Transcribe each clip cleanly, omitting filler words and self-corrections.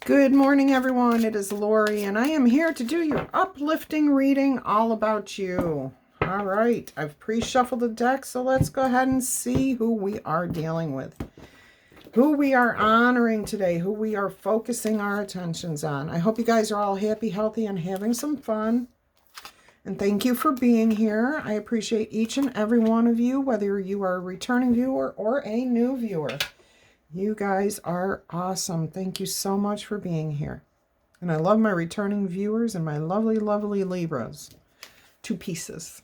Good morning, everyone. It is Laurie, and I am here to do your uplifting reading all about you. All right, I've pre-shuffled the deck, so let's go ahead and see who we are dealing with, who we are honoring today, who we are focusing our attentions on. I hope you guys are all happy, healthy, and having some fun. And thank you for being here. I appreciate each and every one of you, whether you are a returning viewer or a new viewer. You guys are awesome. Thank you so much for being here. And I love my returning viewers and my lovely, lovely Libras. 2 pieces.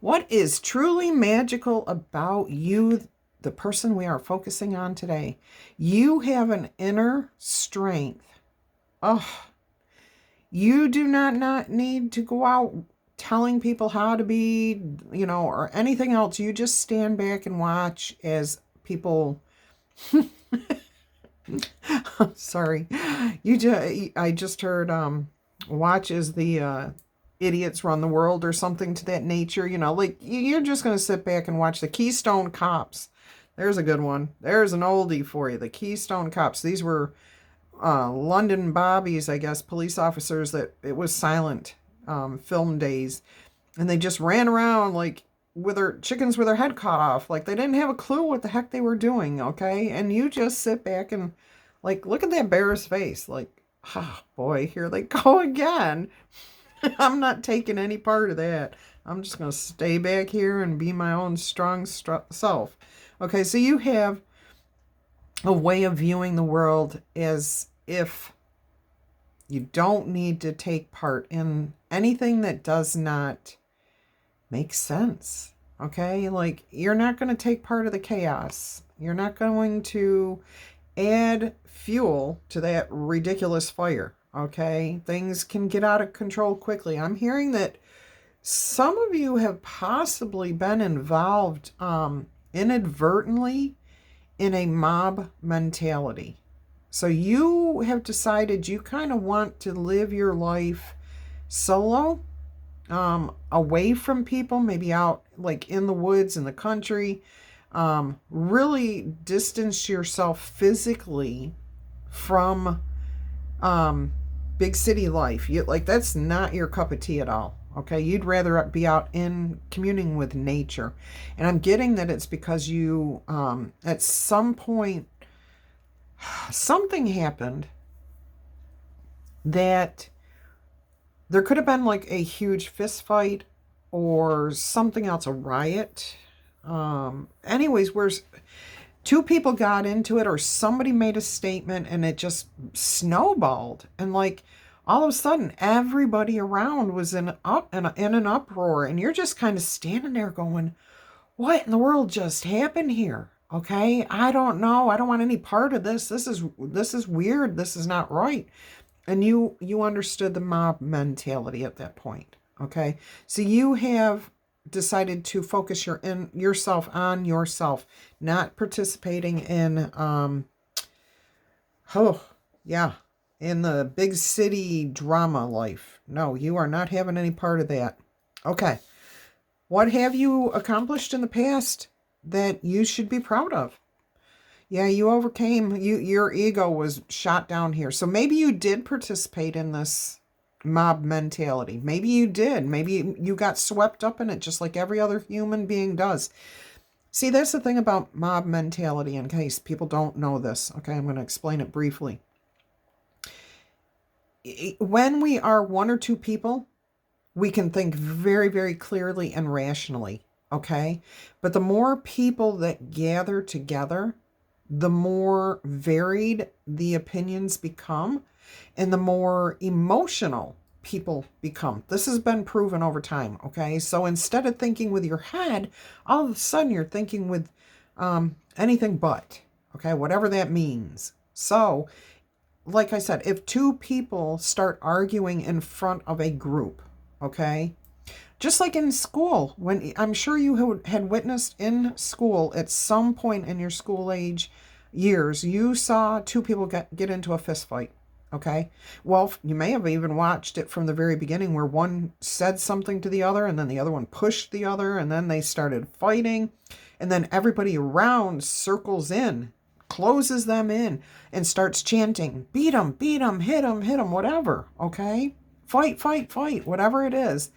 What is truly magical about you, the person we are focusing on today? You have an inner strength. Oh, you do not need to go out telling people how to be, or anything else. You just stand back and watch as people... Sorry. I just heard watch as the idiots run the world or something to that nature. Like you're just going to sit back and watch the Keystone Cops. There's a good one. There's an oldie for you. The Keystone Cops. These were London bobbies, I guess, police officers that it was silent film days. And they just ran around like with their chickens with their head cut off. Like they didn't have a clue what the heck they were doing, okay? And you just sit back and like look at that bear's face. Like, oh boy, here they go again. I'm not taking any part of that. I'm just going to stay back here and be my own strong self. Okay, so you have a way of viewing the world as if you don't need to take part in anything that does not make sense. Okay, like you're not going to take part of the chaos. You're not going to add fuel to that ridiculous fire. Okay, things can get out of control quickly. I'm hearing that some of you have possibly been involved inadvertently in a mob mentality. So you have decided you kind of want to live your life solo, away from people, maybe out like in the woods, in the country, really distance yourself physically from big city life. Like that's not your cup of tea at all. Okay, you'd rather be out in communing with nature. And I'm getting that it's because you, at some point, something happened that there could have been like a huge fist fight or something else, a riot. Anyways, where 2 people got into it or somebody made a statement and it just snowballed. And like all of a sudden, everybody around was in an uproar. And you're just kind of standing there going, what in the world just happened here? Okay, I don't know. I don't want any part of this. This is weird. This is not right. And you understood the mob mentality at that point. Okay, so you have decided to focus yourself on yourself, not participating in in the big city drama life. No, you are not having any part of that. Okay. What have you accomplished in the past that you should be proud of? Yeah, you overcame, your ego was shot down here. So maybe you did participate in this mob mentality. Maybe you did. Maybe you got swept up in it just like every other human being does. See, that's the thing about mob mentality, in case people don't know this. Okay, I'm going to explain it briefly. When we are 1 or 2 people, we can think very, very clearly and rationally, okay? But the more people that gather together, the more varied the opinions become and the more emotional people become. This has been proven over time, okay? So instead of thinking with your head, all of a sudden you're thinking with anything but, okay? Whatever that means. So, like I said, if 2 people start arguing in front of a group, okay? Just like in school, when I'm sure you had witnessed in school at some point in your school age years, you saw 2 people get into a fist fight. Okay. Well, you may have even watched it from the very beginning where one said something to the other and then the other one pushed the other and then they started fighting and then everybody around circles in closes them in and starts chanting, beat 'em, hit 'em, whatever, okay? Fight, fight, fight, whatever it is.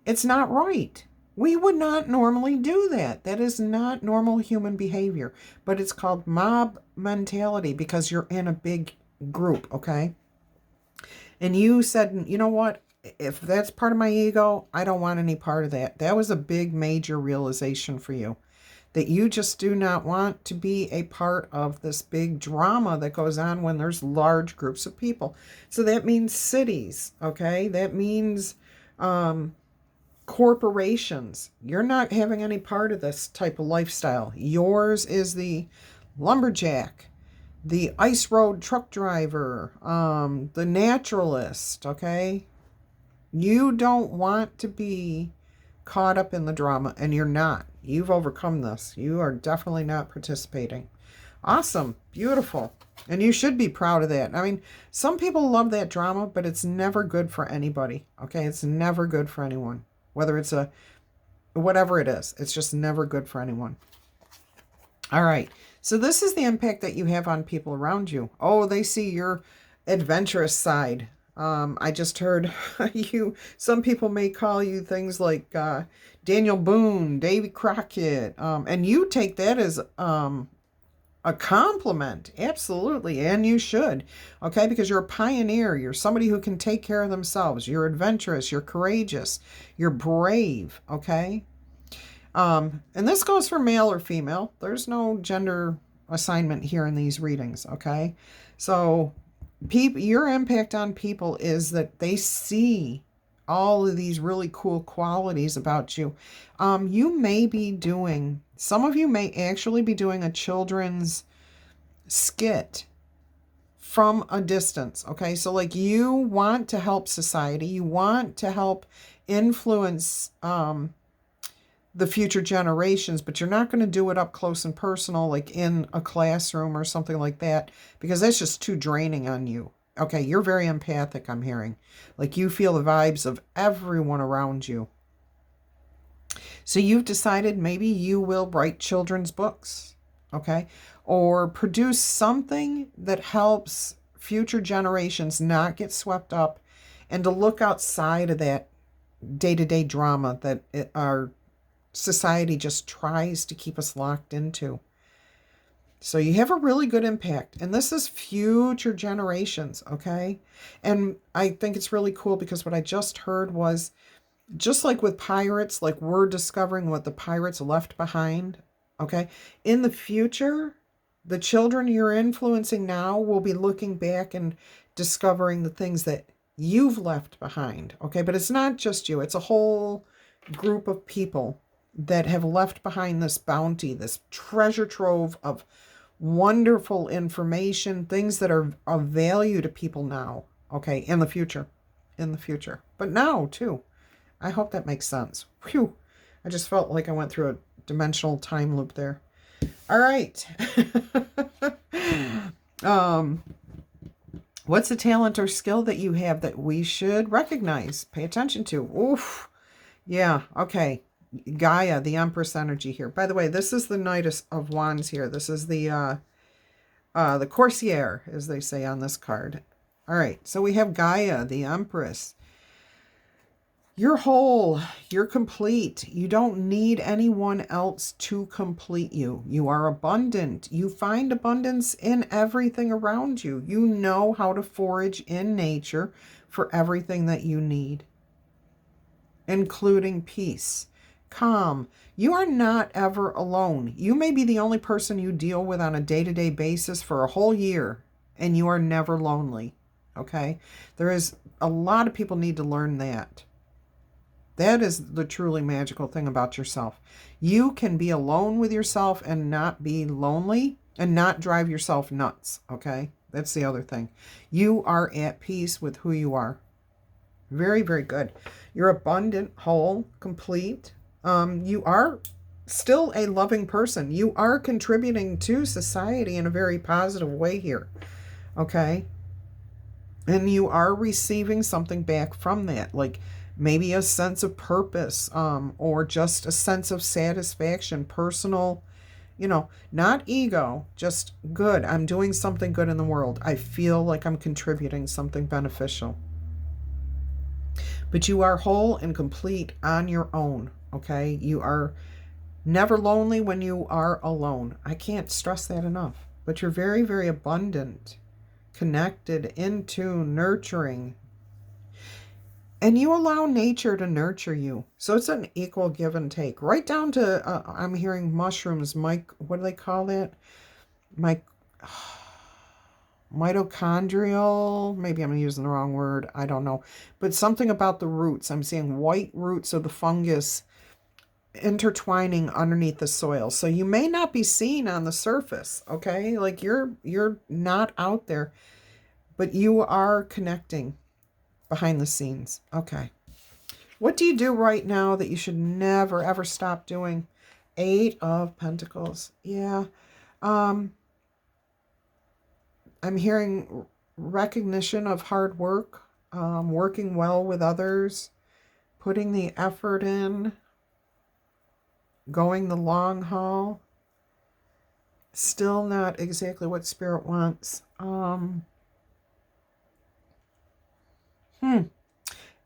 It's not right. We would not normally do that. That is not normal human behavior. But it's called mob mentality because you're in a big group, okay? And you said, you know what? If that's part of my ego, I don't want any part of that. That was a big, major realization for you. That you just do not want to be a part of this big drama that goes on when there's large groups of people. So that means cities, okay? That means corporations. You're not having any part of this type of lifestyle. Yours is the lumberjack, the ice road truck driver, the naturalist, okay? You don't want to be caught up in the drama, and you're not. You've overcome this. You are definitely not participating. Awesome. Beautiful. And you should be proud of that. I mean, some people love that drama, but it's never good for anybody, okay? It's never good for anyone. Whether it's whatever it is, it's just never good for anyone. All right. So this is the impact that you have on people around you. Oh, they see your adventurous side. I just heard some people may call you things like Daniel Boone, Davy Crockett, and you take that as a compliment. Absolutely. And you should. Okay. Because you're a pioneer. You're somebody who can take care of themselves. You're adventurous. You're courageous. You're brave. Okay. And this goes for male or female. There's no gender assignment here in these readings. Okay. So your impact on people is that they see all of these really cool qualities about you. You may be doing, some of you may actually be doing a children's skit from a distance. Okay. So like you want to help society. You want to help influence, the future generations, but you're not going to do it up close and personal, like in a classroom or something like that, because that's just too draining on you. Okay, you're very empathic, I'm hearing. Like you feel the vibes of everyone around you. So you've decided maybe you will write children's books, okay? Or produce something that helps future generations not get swept up and to look outside of that day-to-day drama that our society just tries to keep us locked into. So you have a really good impact. And this is future generations, okay? And I think it's really cool because what I just heard was, just like with pirates, like we're discovering what the pirates left behind, okay? In the future, the children you're influencing now will be looking back and discovering the things that you've left behind, okay? But it's not just you. It's a whole group of people that have left behind this bounty, this treasure trove of wonderful information, things that are of value to people now, okay, in the future, but now too. I hope that makes sense. Whew. I just felt like I went through a dimensional time loop there. All right. What's a talent or skill that you have that we should recognize, pay attention to? Oof. Yeah, okay. Gaia, the Empress energy here. By the way, this is the Knight of Wands here. This is the Courtier, as they say on this card. All right, so we have Gaia, the Empress. You're whole. You're complete. You don't need anyone else to complete you. You are abundant. You find abundance in everything around you. You know how to forage in nature for everything that you need, including peace. Calm. You are not ever alone. You may be the only person you deal with on a day-to-day basis for a whole year, and you are never lonely. Okay? There is a lot of people need to learn that. That is the truly magical thing about yourself. You can be alone with yourself and not be lonely and not drive yourself nuts. Okay? That's the other thing. You are at peace with who you are. Very, very good. You're abundant, whole, complete. You are still a loving person. You are contributing to society in a very positive way here. Okay? And you are receiving something back from that, like maybe a sense of purpose, or just a sense of satisfaction, personal You know, not ego, just good. I'm doing something good in the world. I feel like I'm contributing something beneficial. But you are whole and complete on your own, okay? You are never lonely when you are alone. I can't stress that enough. But you're very, very abundant, connected, into nurturing. And you allow nature to nurture you. So it's an equal give and take. Right down to, I'm hearing mushrooms, what do they call that? My mitochondrial, maybe I'm using the wrong word, I don't know. But something about the roots. I'm seeing white roots of the fungus intertwining underneath the soil. So you may not be seen on the surface, okay? Like you're not out there, but you are connecting behind the scenes. Okay. What do you do right now that you should never ever stop doing? 8 of Pentacles. Yeah. I'm hearing recognition of hard work, working well with others, putting the effort in, going the long haul. Still not exactly what Spirit wants.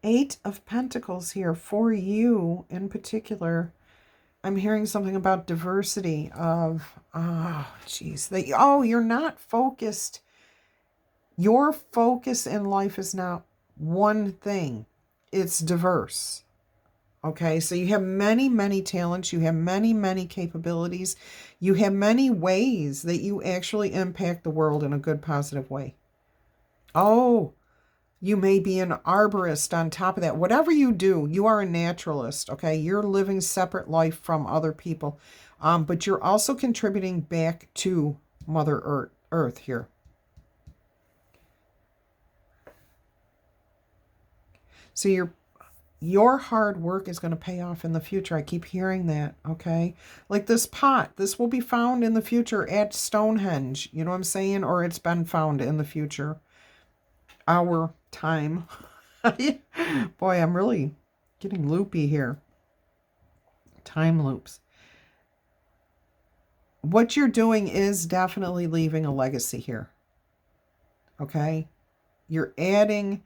8 of Pentacles here for you in particular. I'm hearing something about diversity of, you're not focused. Your focus in life is not one thing. It's diverse. Okay, so you have many, many talents. You have many, many capabilities. You have many ways that you actually impact the world in a good, positive way. Oh, you may be an arborist on top of that. Whatever you do, you are a naturalist, okay? You're living separate life from other people. But you're also contributing back to Mother Earth here. So your hard work is going to pay off in the future. I keep hearing that, okay? Like this pot, this will be found in the future at Stonehenge. You know what I'm saying? Or it's been found in the future. Our time. Boy, I'm really getting loopy here. Time loops. What you're doing is definitely leaving a legacy here. Okay? You're adding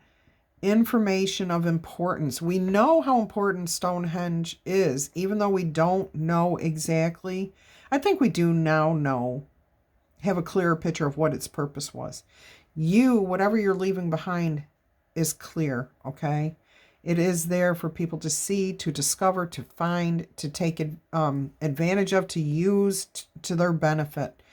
information of importance. We know how important Stonehenge is, even though we don't know exactly. I think we do now know, have a clearer picture of what its purpose was. You, whatever you're leaving behind, is clear, okay? It is there for people to see, to discover, to find, to take advantage of, to use to their benefit.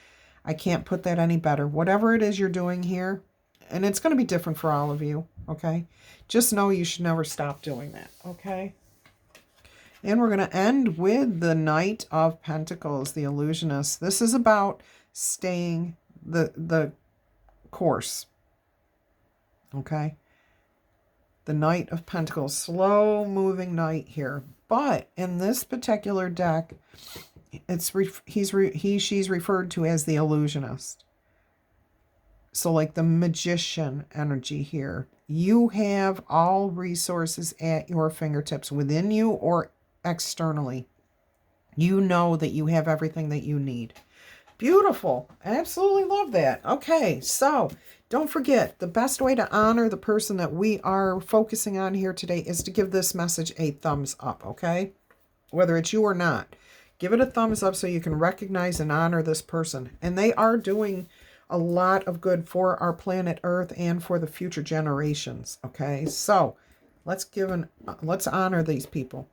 I can't put that any better. Whatever it is you're doing here, and it's going to be different for all of you, okay? Just know you should never stop doing that, okay? And we're going to end with the Knight of Pentacles, the Illusionist. This is about staying the course, okay? The Knight of Pentacles, slow moving knight here. But in this particular deck, she's referred to as the Illusionist. So like the magician energy here. You have all resources at your fingertips within you or externally. You know that you have everything that you need. Beautiful. I absolutely love that. Okay, so don't forget, the best way to honor the person that we are focusing on here today is to give this message a thumbs up, okay? Whether it's you or not. Give it a thumbs up so you can recognize and honor this person. And they are doing a lot of good for our planet Earth and for the future generations, okay? So let's honor these people.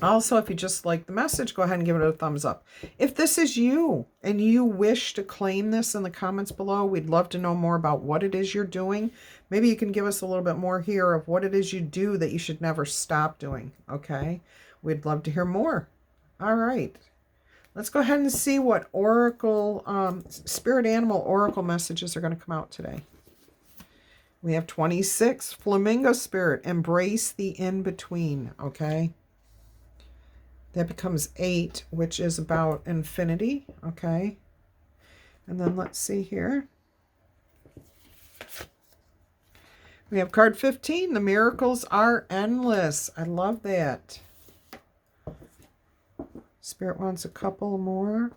Also, if you just like the message, go ahead and give it a thumbs up. If this is you and you wish to claim this in the comments below, we'd love to know more about what it is you're doing. Maybe you can give us a little bit more here of what it is you do that you should never stop doing, okay? We'd love to hear more. All right. Let's go ahead and see what oracle, spirit animal oracle messages are going to come out today. We have 26, Flamingo Spirit, embrace the in-between, okay? That becomes 8, which is about infinity, okay? And then let's see here. We have card 15, the miracles are endless. I love that. Spirit wants a couple more.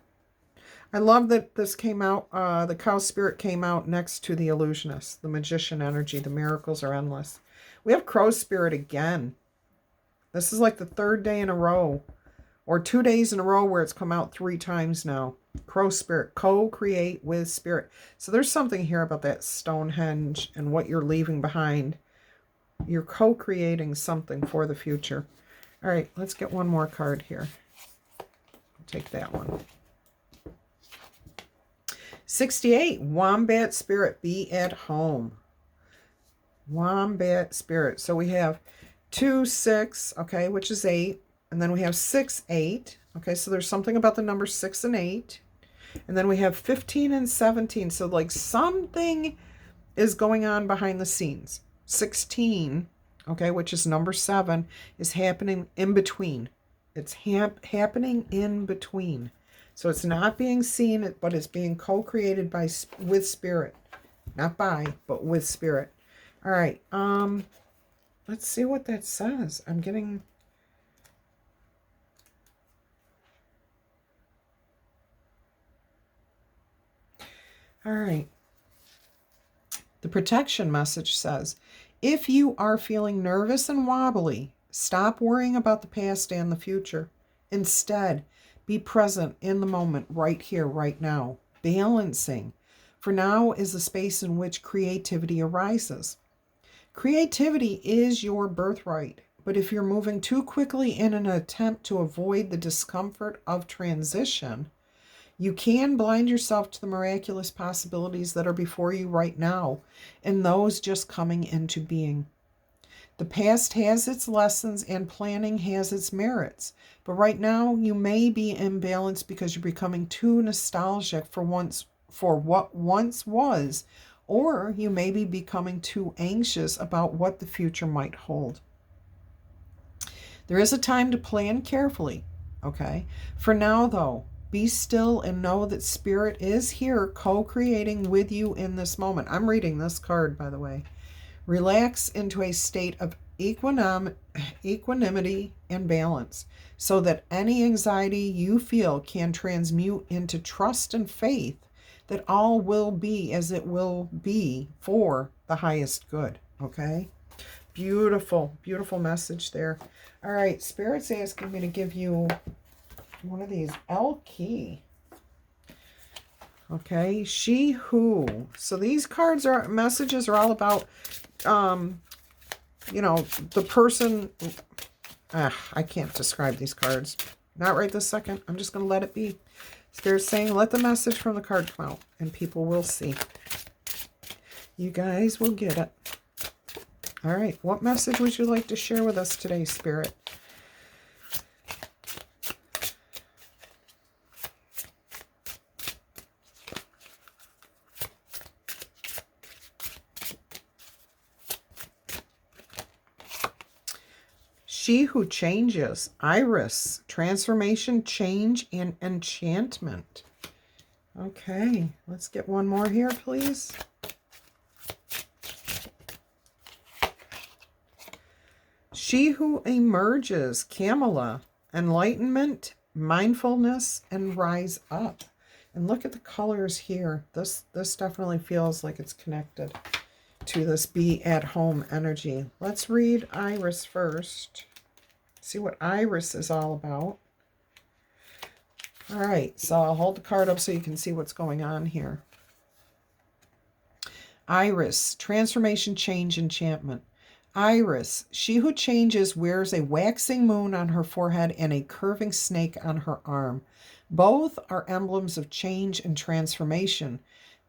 I love that this came out, the cow spirit came out next to the illusionist, the magician energy. The miracles are endless. We have crow spirit again. This is like the third day in a row, or 2 days in a row where it's come out 3 times now. Crow spirit, co-create with spirit. So there's something here about that Stonehenge and what you're leaving behind. You're co-creating something for the future. All right, let's get one more card here. I'll take that one. 68, Wombat Spirit, be at home. Wombat Spirit. So we have 2, 6, okay, which is 8. And then we have 6, 8. Okay, so there's something about the number 6 and 8. And then we have 15 and 17. So like something is going on behind the scenes. 16, okay, which is number 7, is happening in between. It's happening in between. So it's not being seen, but it's being co-created with spirit. Not by, but with spirit. All right. Let's see what that says. I'm getting... All right. The protection message says, if you are feeling nervous and wobbly, stop worrying about the past and the future. Instead, be present in the moment, right here, right now. Balancing. For now is the space in which creativity arises. Creativity is your birthright, but if you're moving too quickly in an attempt to avoid the discomfort of transition, you can blind yourself to the miraculous possibilities that are before you right now, and those just coming into being. The past has its lessons and planning has its merits, but right now you may be imbalanced because you're becoming too nostalgic for what once was, or you may be becoming too anxious about what the future might hold. There is a time to plan carefully, okay? For now, though, be still and know that Spirit is here co-creating with you in this moment. I'm reading this card, by the way. Relax into a state of equanimity and balance so that any anxiety you feel can transmute into trust and faith that all will be as it will be for the highest good. Okay? Beautiful, beautiful message there. All right, Spirit's asking me to give you one of these L key. Okay, she who. So these cards are messages are all about you know, the person. I can't describe these cards. Not right this second. I'm just going to let it be. Spirit's saying, let the message from the card come out, and people will see. You guys will get it. All right, what message would you like to share with us today, Spirit? She who changes, Iris, transformation, change, and enchantment. Okay, let's get one more here, please. She who emerges, Kamala, enlightenment, mindfulness, and rise up. And look at the colors here. This definitely feels like it's connected to this be at home energy. Let's read Iris first. See what Iris is all about. All right, so I'll hold the card up so you can see what's going on here. Iris, transformation, change, enchantment. Iris, she who changes, wears a waxing moon on her forehead and a curving snake on her arm. Both are emblems of change and transformation.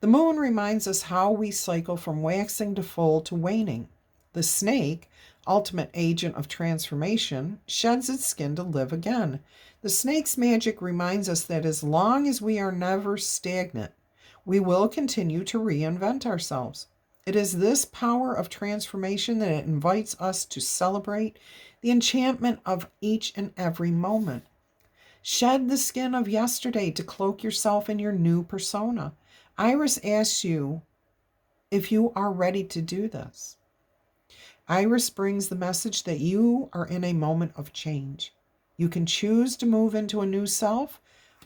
The moon reminds us how we cycle from waxing to full to waning. The snake, ultimate agent of transformation, sheds its skin to live again. The snake's magic reminds us that as long as we are never stagnant, we will continue to reinvent ourselves. It is this power of transformation that invites us to celebrate the enchantment of each and every moment. Shed the skin of yesterday to cloak yourself in your new persona. Iris asks you if you are ready to do this. Iris brings the message that you are in a moment of change. You can choose to move into a new self.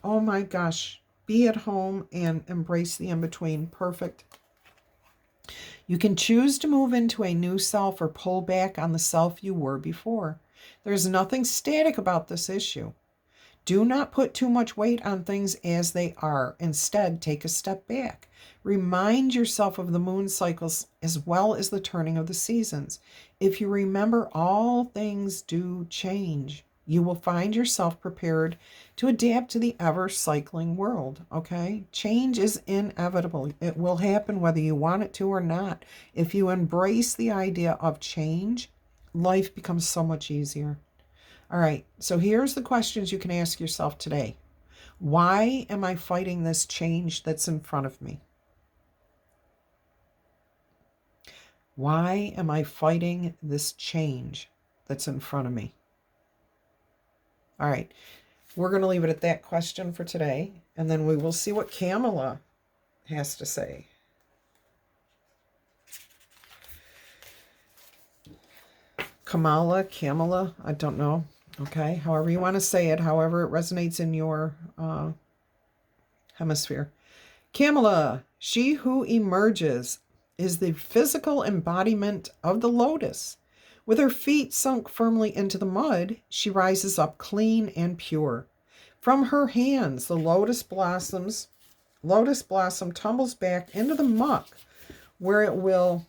Oh my gosh. be at home and embrace the in-between. Perfect. You can choose to move into a new self or pull back on the self you were before. There's nothing static about this issue. Do not put too much weight on things as they are. Instead, take a step back. Remind yourself of the moon cycles as well as the turning of the seasons. If you remember, all things do change. You will find yourself prepared to adapt to the ever-cycling world, okay? Change is inevitable. It will happen whether you want it to or not. If you embrace the idea of change, life becomes so much easier. All right, so here's the questions you can ask yourself today. Why am I fighting this change that's in front of me? Why am I fighting this change that's in front of me? All right, we're going to leave it at that question for today, and then we will see what Kamala has to say. Kamala, I don't know. Okay, however you want to say it, however it resonates in your hemisphere. Kamala, she who emerges is the physical embodiment of the lotus. With her feet sunk firmly into the mud, she rises up clean and pure. From her hands, the lotus blossom tumbles back into the muck, where it will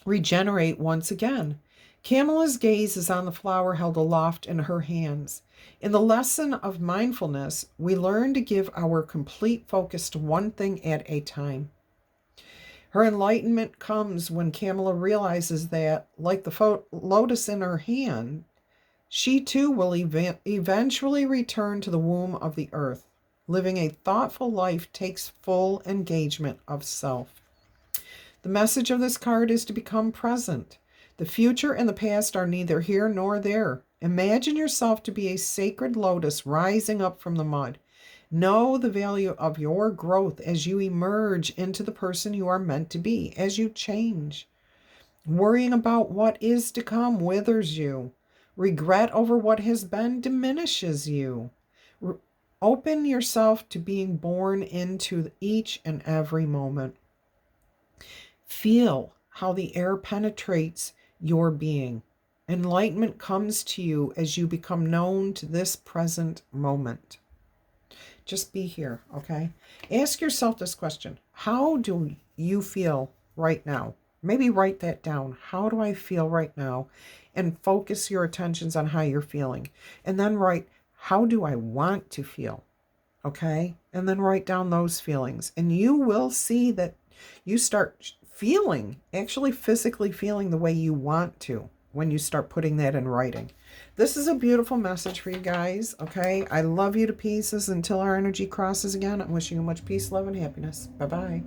regenerate once again. Kamala's gaze is on the flower held aloft in her hands. In the lesson of mindfulness, we learn to give our complete focus to one thing at a time. Her enlightenment comes when Kamala realizes that, like the lotus in her hand, she too will eventually return to the womb of the earth. Living a thoughtful life takes full engagement of self. The message of this card is to become present. The future and the past are neither here nor there. Imagine yourself to be a sacred lotus rising up from the mud. Know the value of your growth as you emerge into the person you are meant to be, as you change. Worrying about what is to come withers you. Regret over what has been diminishes you. Open yourself to being born into each and every moment. Feel how the air penetrates your being. Enlightenment comes to you as you become known to this present moment. Just be here, okay? Ask yourself this question. How do you feel right now? Maybe write that down. How do I feel right now? And focus your attentions on how you're feeling. And then write, how do I want to feel? Okay? And then write down those feelings. And you will see that you start feeling, actually physically feeling the way you want to when you start putting that in writing. This is a beautiful message for you guys, okay? I love you to pieces. Until our energy crosses again, I'm wishing you much peace, love, and happiness. Bye-bye.